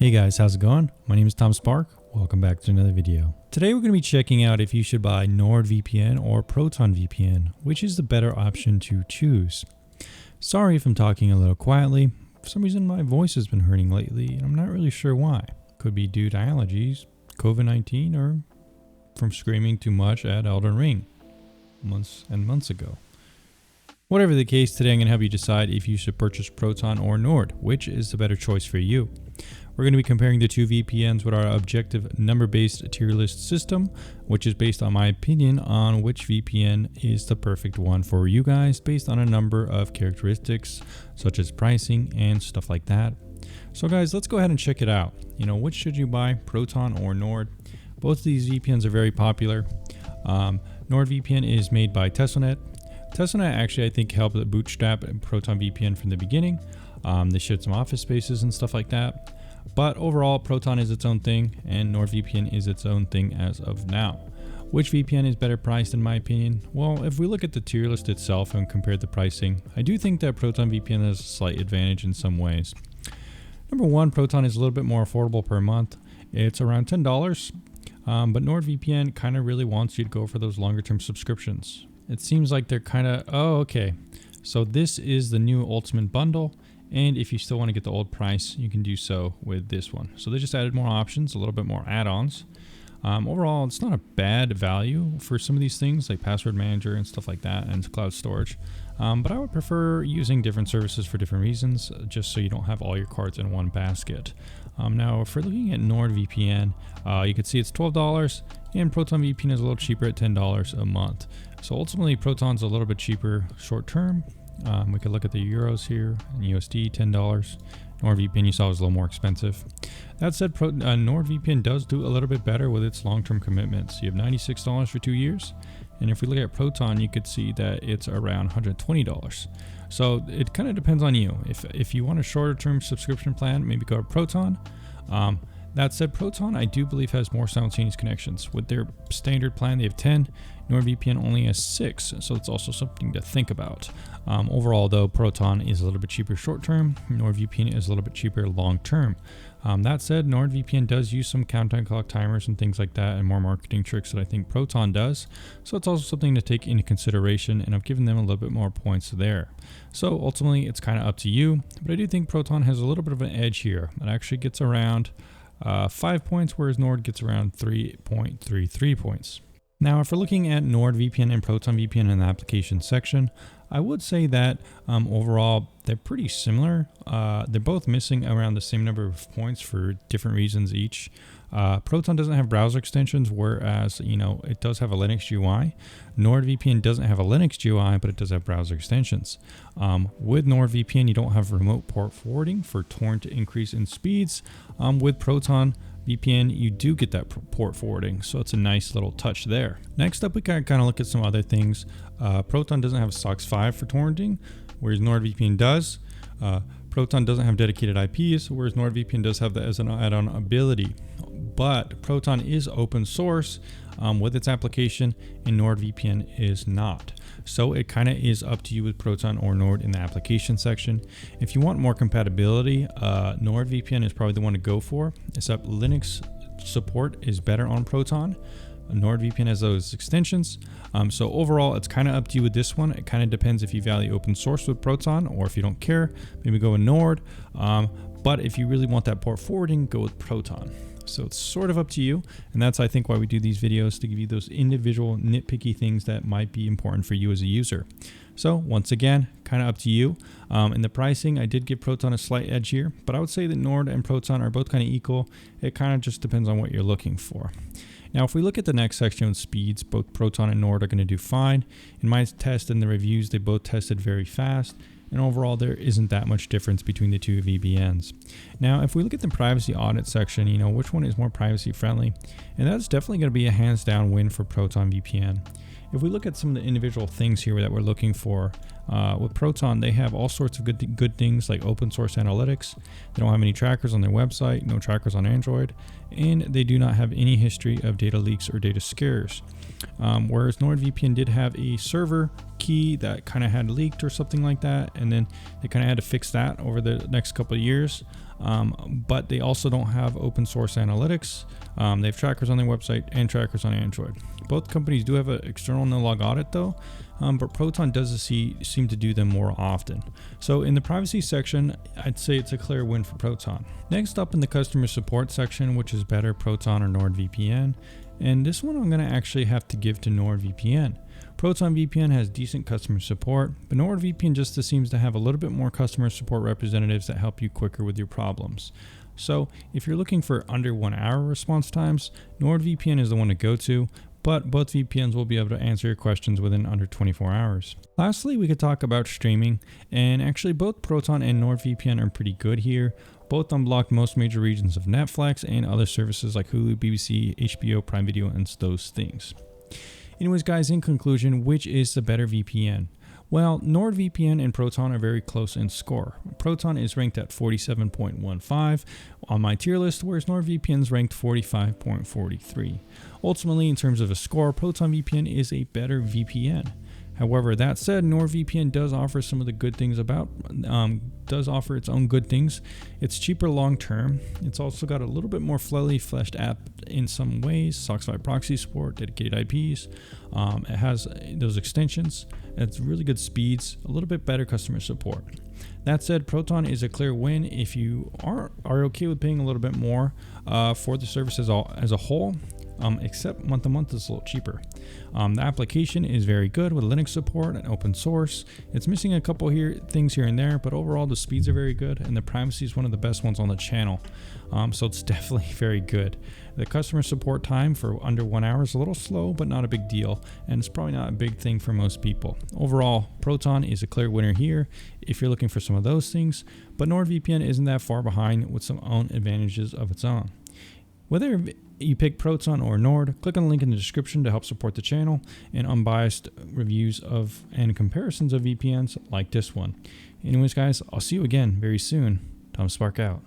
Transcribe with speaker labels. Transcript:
Speaker 1: Hey guys, how's it going? My name is Tom Spark. Welcome back to another video. Today we're going to be checking out if you should buy NordVPN or ProtonVPN, which is the better option to choose. Sorry if I'm talking a little quietly. For some reason my voice has been hurting lately and I'm not really sure why. Could be due to allergies, COVID-19, or from screaming too much at Elden Ring months and months ago. Whatever the case, today I'm going to help you decide if you should purchase Proton or Nord, which is the better choice for you. We're going to be comparing the two VPNs with our objective number-based tier list system, which is based on my opinion on which VPN is the perfect one for you guys based on a number of characteristics such as pricing and stuff like that. So guys, let's go ahead and check it out. Which should you buy, Proton or Nord? Both of these VPNs are very popular. NordVPN is made by Teslanet. Teslanet actually, I think, helped bootstrap ProtonVPN from the beginning. They shared some office spaces and stuff like that. But overall, Proton is its own thing, and NordVPN is its own thing as of now. Which VPN is better priced in my opinion? Well, if we look at the tier list itself and compare the pricing, I do think that ProtonVPN has a slight advantage in some ways. Number one, Proton is a little bit more affordable per month. It's around $10, but NordVPN kind of really wants you to go for those longer term subscriptions. It seems like they're kind of, okay, so this is the new Ultimate Bundle. And if you still want to get the old price, you can do so with this one. So they just added more options, a little bit more add-ons. Overall, it's not a bad value for some of these things like password manager and stuff like that and cloud storage. But I would prefer using different services for different reasons, just so you don't have all your cards in one basket. Now, if we're looking at NordVPN, you can see it's $12 and ProtonVPN is a little cheaper at $10 a month. So ultimately, Proton's a little bit cheaper short term. We could look at the euros here, and USD, $10. NordVPN you saw was a little more expensive. That said, NordVPN does do a little bit better with its long-term commitments. You have $96 for 2 years. And if we look at Proton, you could see that it's around $120. So it kind of depends on you. If you want a shorter term subscription plan, maybe go to Proton. That said, Proton I do believe has more simultaneous connections. With their standard plan, they have 10. NordVPN only has 6, so it's also something to think about. Overall, though, Proton is a little bit cheaper short term. NordVPN is a little bit cheaper long term. That said, NordVPN does use some countdown clock timers and things like that and more marketing tricks that I think Proton does. So it's also something to take into consideration, and I've given them a little bit more points there. So ultimately, it's kind of up to you, but I do think Proton has a little bit of an edge here. It actually gets around 5 points, whereas Nord gets around 3.33 points. Now, if we're looking at NordVPN and ProtonVPN in the application section, I would say that overall they're pretty similar. They're both missing around the same number of points for different reasons each. Proton doesn't have browser extensions, whereas it does have a Linux GUI. NordVPN doesn't have a Linux GUI, but it does have browser extensions. With NordVPN, you don't have remote port forwarding for torrent increase in speeds. With Proton VPN, you do get that port forwarding, so it's a nice little touch there. Next up, we can kind of look at some other things. Proton doesn't have SOCKS 5 for torrenting, whereas NordVPN does. Proton doesn't have dedicated IPs, whereas NordVPN does have that as an add-on ability. But Proton is open source with its application, and NordVPN is not. So it kind of is up to you with Proton or Nord in the application section. If you want more compatibility, NordVPN is probably the one to go for, except Linux support is better on Proton. NordVPN has those extensions. So overall, it's kind of up to you with this one. It kind of depends if you value open source with Proton, or if you don't care, maybe go with Nord. But if you really want that port forwarding, go with Proton. So it's sort of up to you. And that's, I think, why we do these videos, to give you those individual nitpicky things that might be important for you as a user. So once again, kind of up to you. In the pricing, I did give Proton a slight edge here, but I would say that Nord and Proton are both kind of equal. It kind of just depends on what you're looking for. Now, if we look at the next section on speeds, both Proton and Nord are going to do fine. In my test and the reviews, they both tested very fast. And overall, there isn't that much difference between the two VPNs. Now, if we look at the privacy audit section, which one is more privacy friendly? And that's definitely going to be a hands down win for ProtonVPN. If we look at some of the individual things here that we're looking for, with Proton, they have all sorts of good things like open source analytics. They don't have any trackers on their website, no trackers on Android, and they do not have any history of data leaks or data scares. Whereas NordVPN did have a server key that kind of had leaked or something like that, and then they kind of had to fix that over the next couple of years. but they also don't have open source analytics. They have trackers on their website and trackers on Android. Both companies do have an external no-log audit though, but Proton does seem to do them more often. So in the privacy section, I'd say it's a clear win for Proton. Next up in the customer support section, which is better, Proton or NordVPN? And this one I'm going to actually have to give to NordVPN. ProtonVPN has decent customer support, but NordVPN just seems to have a little bit more customer support representatives that help you quicker with your problems. So if you're looking for under 1 hour response times, NordVPN is the one to go to, but both VPNs will be able to answer your questions within under 24 hours. Lastly, we could talk about streaming, and actually both Proton and NordVPN are pretty good here. Both unblock most major regions of Netflix and other services like Hulu, BBC, HBO, Prime Video, and those things. Anyways, guys, in conclusion, which is the better VPN? Well, NordVPN and Proton are very close in score. Proton is ranked at 47.15 on my tier list, whereas NordVPN is ranked 45.43. Ultimately, in terms of a score, ProtonVPN is a better VPN. However, that said, NordVPN does offer some of the good things does offer its own good things. It's cheaper long term. It's also got a little bit more fully fleshed app in some ways, SOC 5 proxy support, dedicated IPs. It has those extensions. It's really good speeds, a little bit better customer support. That said, Proton is a clear win if you are okay with paying a little bit more for the service as a whole. Except month to month is a little cheaper. The application is very good with Linux support and open source. It's missing a couple things here and there, but overall the speeds are very good and the privacy is one of the best ones on the channel. So it's definitely very good. The customer support time for under 1 hour is a little slow, but not a big deal, and it's probably not a big thing for most people. Overall, Proton is a clear winner here if you're looking for some of those things, but NordVPN isn't that far behind with some own advantages of its own. Whether you pick Proton or Nord, click on the link in the description to help support the channel and unbiased reviews of and comparisons of VPNs like this one. Anyways, guys, I'll see you again very soon. TomSpark out.